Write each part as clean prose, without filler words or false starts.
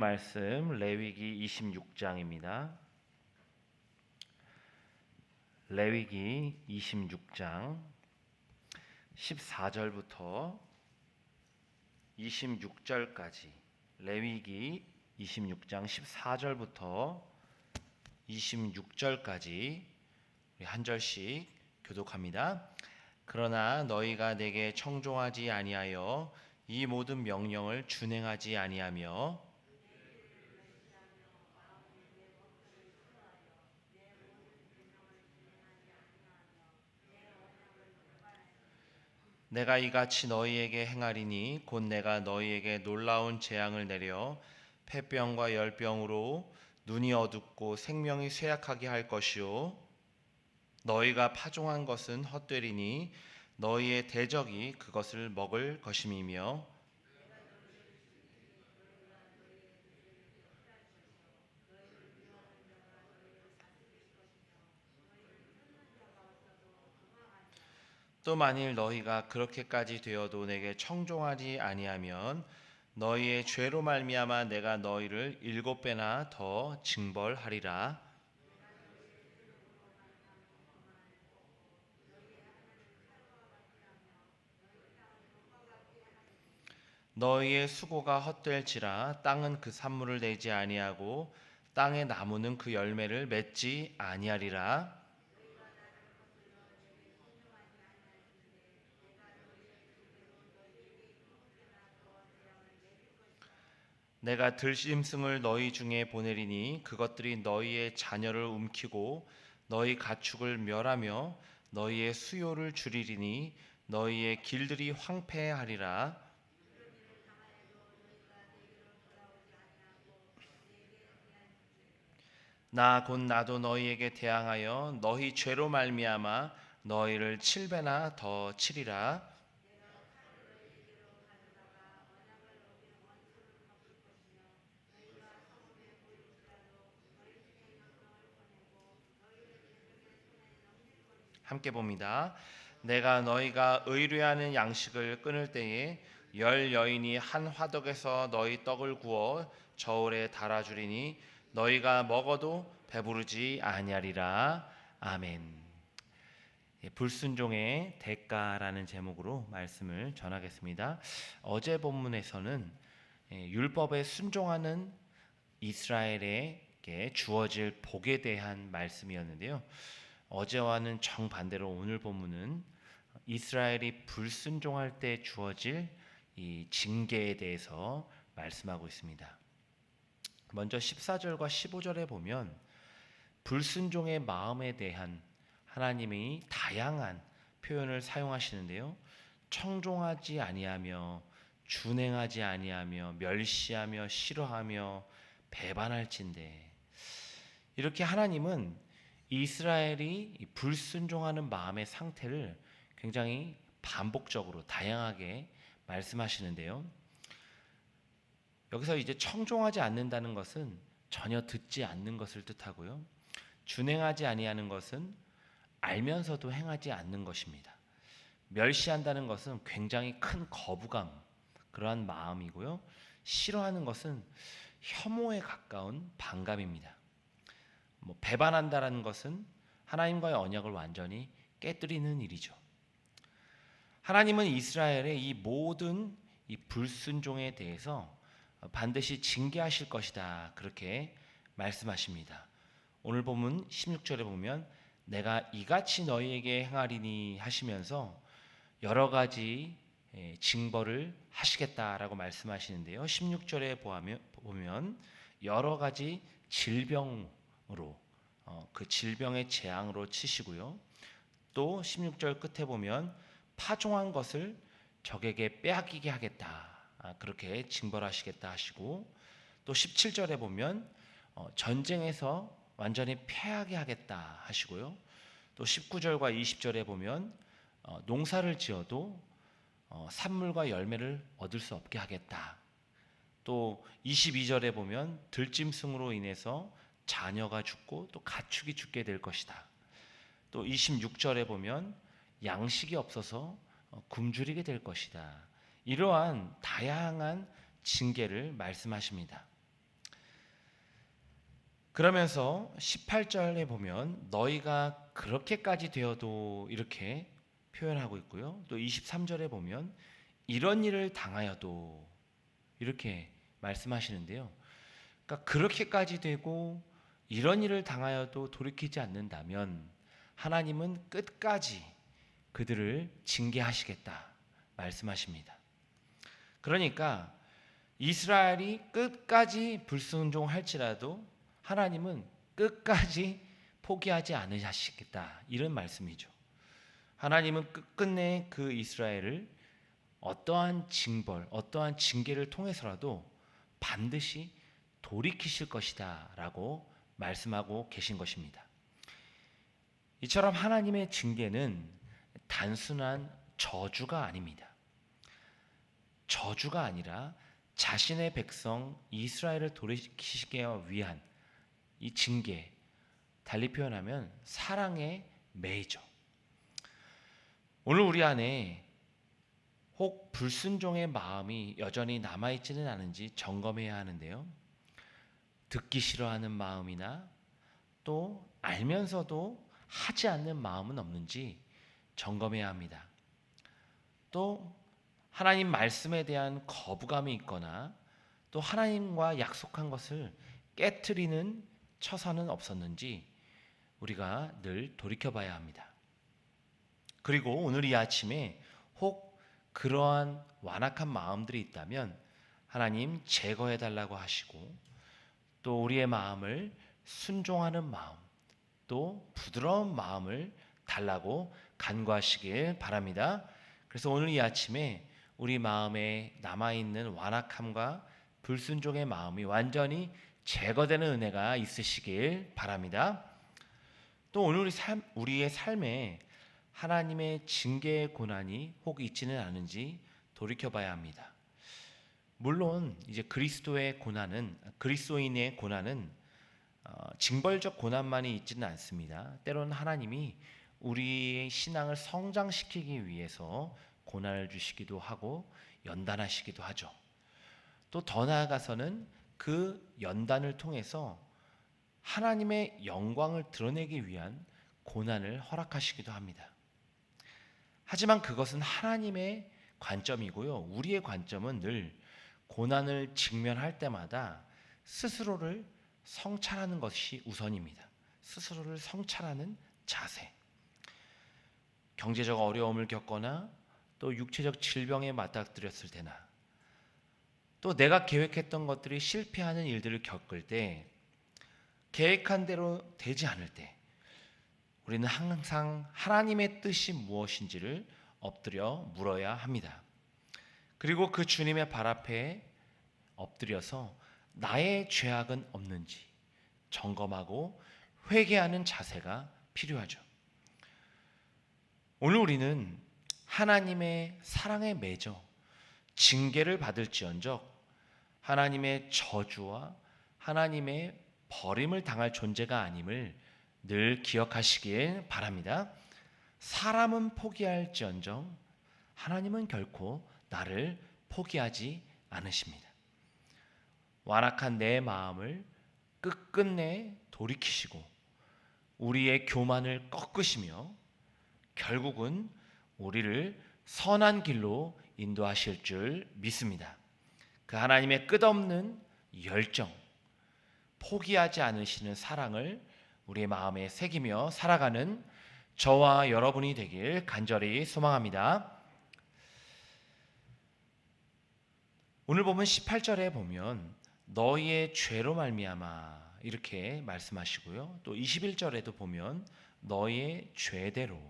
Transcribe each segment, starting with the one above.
말씀 레위기 26장입니다. 레위기 26장 14절부터 26절까지 레위기 26장 14절부터 26절까지 우리 한 절씩 교독합니다. 그러나 너희가 내게 청종하지 아니하여 이 모든 명령을 준행하지 아니하며 내가 이같이 너희에게 행하리니 곧 내가 너희에게 놀라운 재앙을 내려 폐병과 열병으로 눈이 어둡고 생명이 쇠약하게 할 것이요 너희가 파종한 것은 헛되리니 너희의 대적이 그것을 먹을 것임이며 또 만일 너희가 그렇게까지 되어도 내게 청종하지 아니하면 너희의 죄로 말미암아 내가 너희를 7배나 더 징벌하리라. 너희의 수고가 헛될지라 땅은 그 산물을 내지 아니하고 땅의 나무는 그 열매를 맺지 아니하리라. 내가 들짐승을 너희 중에 보내리니 그것들이 너희의 자녀를 움키고 너희 가축을 멸하며 너희의 수요를 줄이리니 너희의 길들이 황폐하리라. 나 곧 나도 너희에게 대항하여 너희 죄로 말미암아 너희를 7배나 더 치리라. 함께 봅니다. 내가 너희가 의뢰하는 양식을 끊을 때에 10여인이 한 화덕에서 너희 떡을 구워 저울에 달아주리니 너희가 먹어도 배부르지 아니하리라. 아멘. 불순종의 대가라는 제목으로 말씀을 전하겠습니다. 어제 본문에서는 율법에 순종하는 이스라엘에게 주어질 복에 대한 말씀이었는데요. 어제와는 정반대로 오늘 본문은 이스라엘이 불순종할 때 주어질 이 징계에 대해서 말씀하고 있습니다. 먼저 14절과 15절에 보면 불순종의 마음에 대한 하나님이 다양한 표현을 사용하시는데요. 청종하지 아니하며 준행하지 아니하며 멸시하며 싫어하며 배반할진대. 이렇게 하나님은 이스라엘이 불순종하는 마음의 상태를 굉장히 반복적으로 다양하게 말씀하시는데요. 여기서 이제 청종하지 않는다는 것은 전혀 듣지 않는 것을 뜻하고요. 준행하지 아니하는 것은 알면서도 행하지 않는 것입니다. 멸시한다는 것은 굉장히 큰 거부감, 그러한 마음이고요. 싫어하는 것은 혐오에 가까운 반감입니다. 배반한다라는 것은 하나님과의 언약을 완전히 깨뜨리는 일이죠. 하나님은 이스라엘의 이 모든 이 불순종에 대해서 반드시 징계하실 것이다, 그렇게 말씀하십니다. 오늘 본문 16절에 보면 내가 이같이 너희에게 행하리니 하시면서 여러 가지 징벌을 하시겠다라고 말씀하시는데요. 16절에 보면 여러 가지 질병으로 그 질병의 재앙으로 치시고요. 또 16절 끝에 보면 파종한 것을 적에게 빼앗기게 하겠다, 그렇게 징벌하시겠다 하시고, 또 17절에 보면 전쟁에서 완전히 패하게 하겠다 하시고요. 또 19절과 20절에 보면 농사를 지어도 산물과 열매를 얻을 수 없게 하겠다. 또 22절에 보면 들짐승으로 인해서 자녀가 죽고 또 가축이 죽게 될 것이다. 또 26절에 보면 양식이 없어서 굶주리게 될 것이다. 이러한 다양한 징계를 말씀하십니다. 그러면서 18절에 보면 너희가 그렇게까지 되어도 이렇게 표현하고 있고요. 또 23절에 보면 이런 일을 당하여도 이렇게 말씀하시는데요. 그러니까 그렇게까지 되고 이런 일을 당하여도 돌이키지 않는다면 하나님은 끝까지 그들을 징계하시겠다 말씀하십니다. 그러니까 이스라엘이 끝까지 불순종할지라도 하나님은 끝까지 포기하지 않으시겠다 이런 말씀이죠. 하나님은 끝끝내 그 이스라엘을 어떠한 징벌, 어떠한 징계를 통해서라도 반드시 돌이키실 것이다 라고 말씀하고 계신 것입니다. 이처럼 하나님의 징계는 단순한 저주가 아닙니다. 저주가 아니라 자신의 백성 이스라엘을 돌이키시기 위한 이 징계, 달리 표현하면 사랑의 매이죠. 오늘 우리 안에 혹 불순종의 마음이 여전히 남아있지는 않은지 점검해야 하는데요. 듣기 싫어하는 마음이나 또 알면서도 하지 않는 마음은 없는지 점검해야 합니다. 또 하나님 말씀에 대한 거부감이 있거나 또 하나님과 약속한 것을 깨트리는 처사는 없었는지 우리가 늘 돌이켜봐야 합니다. 그리고 오늘 이 아침에 혹 그러한 완악한 마음들이 있다면 하나님 제거해달라고 하시고 또 우리의 마음을 순종하는 마음 또 부드러운 마음을 달라고 간구하시길 바랍니다. 그래서 오늘 이 아침에 우리 마음에 남아있는 완악함과 불순종의 마음이 완전히 제거되는 은혜가 있으시길 바랍니다. 또 오늘 우리의 삶에 하나님의 징계의 고난이 혹 있지는 않은지 돌이켜봐야 합니다. 물론 이제 그리스도인의 고난은 징벌적 고난만이 있지는 않습니다. 때로는 하나님이 우리의 신앙을 성장시키기 위해서 고난을 주시기도 하고 연단하시기도 하죠. 또 더 나아가서는 그 연단을 통해서 하나님의 영광을 드러내기 위한 고난을 허락하시기도 합니다. 하지만 그것은 하나님의 관점이고요. 우리의 관점은 늘 고난을 직면할 때마다 스스로를 성찰하는 것이 우선입니다. 스스로를 성찰하는 자세. 경제적 어려움을 겪거나 또 육체적 질병에 맞닥뜨렸을 때나 또 내가 계획했던 것들이 실패하는 일들을 겪을 때 계획한 대로 되지 않을 때 우리는 항상 하나님의 뜻이 무엇인지를 엎드려 물어야 합니다. 그리고 그 주님의 발 앞에 엎드려서 나의 죄악은 없는지 점검하고 회개하는 자세가 필요하죠. 오늘 우리는 하나님의 사랑에 매져 징계를 받을지언정 하나님의 저주와 하나님의 버림을 당할 존재가 아님을 늘 기억하시길 바랍니다. 사람은 포기할지언정 하나님은 결코 나를 포기하지 않으십니다. 완악한 내 마음을 끝끝내 돌이키시고 우리의 교만을 꺾으시며 결국은 우리를 선한 길로 인도하실 줄 믿습니다. 그 하나님의 끝없는 열정, 포기하지 않으시는 사랑을 우리의 마음에 새기며 살아가는 저와 여러분이 되길 간절히 소망합니다. 오늘 보면 18절에 보면 너희의 죄로 말미암아 이렇게 말씀하시고요. 또 21절에도 보면 너희의 죄대로,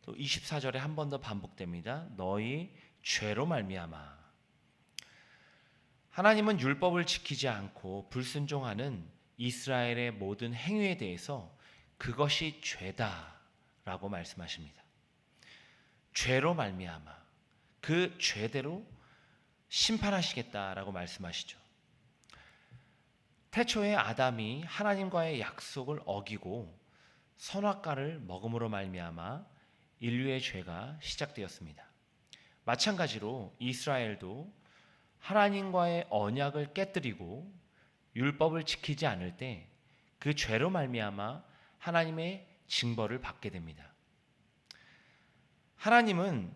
또 24절에 한 번 더 반복됩니다. 너희 죄로 말미암아. 하나님은 율법을 지키지 않고 불순종하는 이스라엘의 모든 행위에 대해서 그것이 죄다라고 말씀하십니다. 죄로 말미암아 그 죄대로 심판하시겠다라고 말씀하시죠. 태초에 아담이 하나님과의 약속을 어기고 선악과를 먹음으로 말미암아 인류의 죄가 시작되었습니다. 마찬가지로 이스라엘도 하나님과의 언약을 깨뜨리고 율법을 지키지 않을 때 그 죄로 말미암아 하나님의 징벌을 받게 됩니다. 하나님은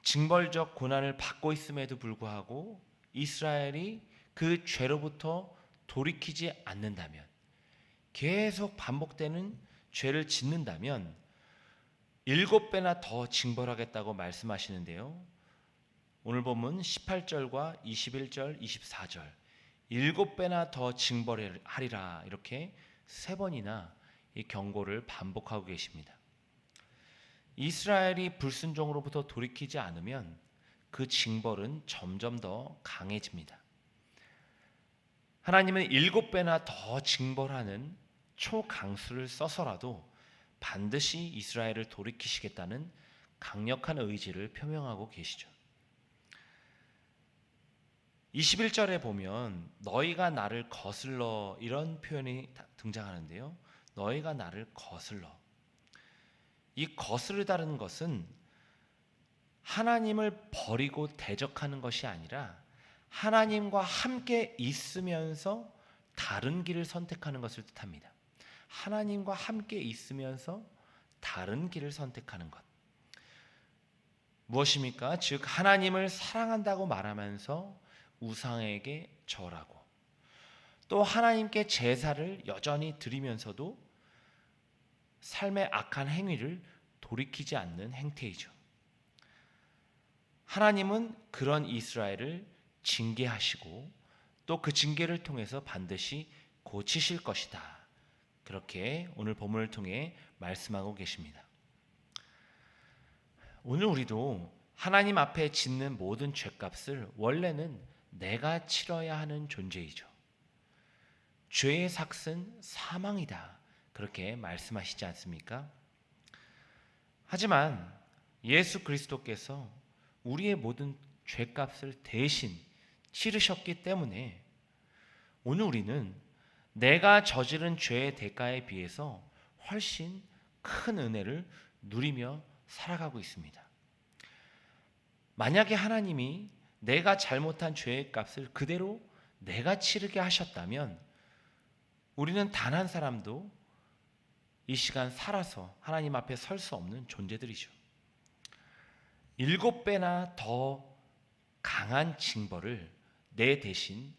징벌적 고난을 받고 있음에도 불구하고 이스라엘이 그 죄로부터 돌이키지 않는다면, 계속 반복되는 죄를 짓는다면 7배나 더 징벌하겠다고 말씀하시는데요. 오늘 본문 18절과 21절, 24절 7배나 더 징벌하리라, 이렇게 3번이나 이 경고를 반복하고 계십니다. 이스라엘이 불순종으로부터 돌이키지 않으면 그 징벌은 점점 더 강해집니다. 하나님은 7배나 더 징벌하는 초강수를 써서라도 반드시 이스라엘을 돌이키시겠다는 강력한 의지를 표명하고 계시죠. 21절에 보면 너희가 나를 거슬러, 이런 표현이 등장하는데요. 너희가 나를 거슬러. 이 거스르다는 것은 하나님을 버리고 대적하는 것이 아니라 하나님과 함께 있으면서 다른 길을 선택하는 것을 뜻합니다. 하나님과 함께 있으면서 다른 길을 선택하는 것. 무엇입니까? 즉 하나님을 사랑한다고 말하면서 우상에게 절하고, 또 하나님께 제사를 여전히 드리면서도 삶의 악한 행위를 돌이키지 않는 행태이죠. 하나님은 그런 이스라엘을 징계하시고 또 그 징계를 통해서 반드시 고치실 것이다, 그렇게 오늘 본문을 통해 말씀하고 계십니다. 오늘 우리도 하나님 앞에 짓는 모든 죄값을 원래는 내가 치러야 하는 존재이죠. 죄의 삭은 사망이다, 그렇게 말씀하시지 않습니까? 하지만 예수 그리스도께서 우리의 모든 죄값을 대신 치르셨기 때문에 오늘 우리는 내가 저지른 죄의 대가에 비해서 훨씬 큰 은혜를 누리며 살아가고 있습니다. 만약에 하나님이 내가 잘못한 죄의 값을 그대로 내가 치르게 하셨다면 우리는 단 한 사람도 이 시간 살아서 하나님 앞에 설 수 없는 존재들이죠. 7배나 더 강한 징벌을 내 대신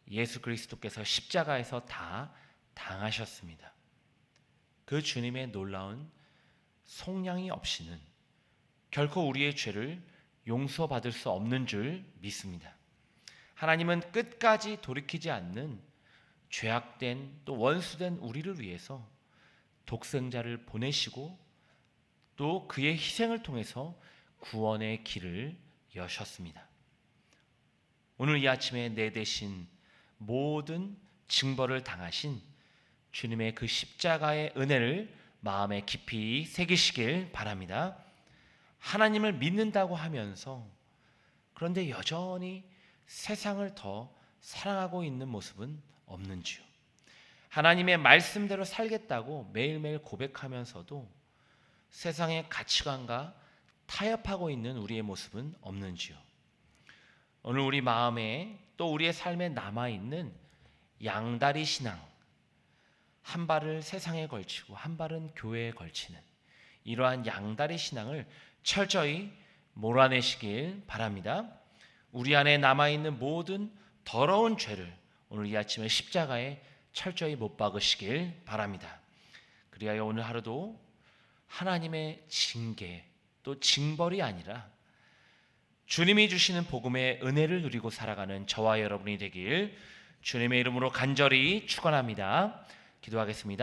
예수 그리스도께서 십자가에서 다 당하셨습니다. 그 주님의 놀라운 속량이 없이는 결코 우리의 죄를 용서받을 수 없는 줄 믿습니다. 하나님은 끝까지 돌이키지 않는 죄악된 또 원수된 우리를 위해서 독생자를 보내시고 또 그의 희생을 통해서 구원의 길을 여셨습니다. 오늘 이 아침에 내 대신 모든 징벌을 당하신 주님의 그 십자가의 은혜를 마음에 깊이 새기시길 바랍니다. 하나님을 믿는다고 하면서 그런데 여전히 세상을 더 사랑하고 있는 모습은 없는지요? 하나님의 말씀대로 살겠다고 매일매일 고백하면서도 세상의 가치관과 타협하고 있는 우리의 모습은 없는지요? 오늘 우리 마음에 또 우리의 삶에 남아있는 양다리 신앙, 한 발을 세상에 걸치고 한 발은 교회에 걸치는 이러한 양다리 신앙을 철저히 몰아내시길 바랍니다. 우리 안에 남아있는 모든 더러운 죄를 오늘 이 아침에 십자가에 철저히 못 박으시길 바랍니다. 그리하여 오늘 하루도 하나님의 징계 또 징벌이 아니라 주님이 주시는 복음의 은혜를 누리고 살아가는 저와 여러분이 되길 주님의 이름으로 간절히 축원합니다. 기도하겠습니다.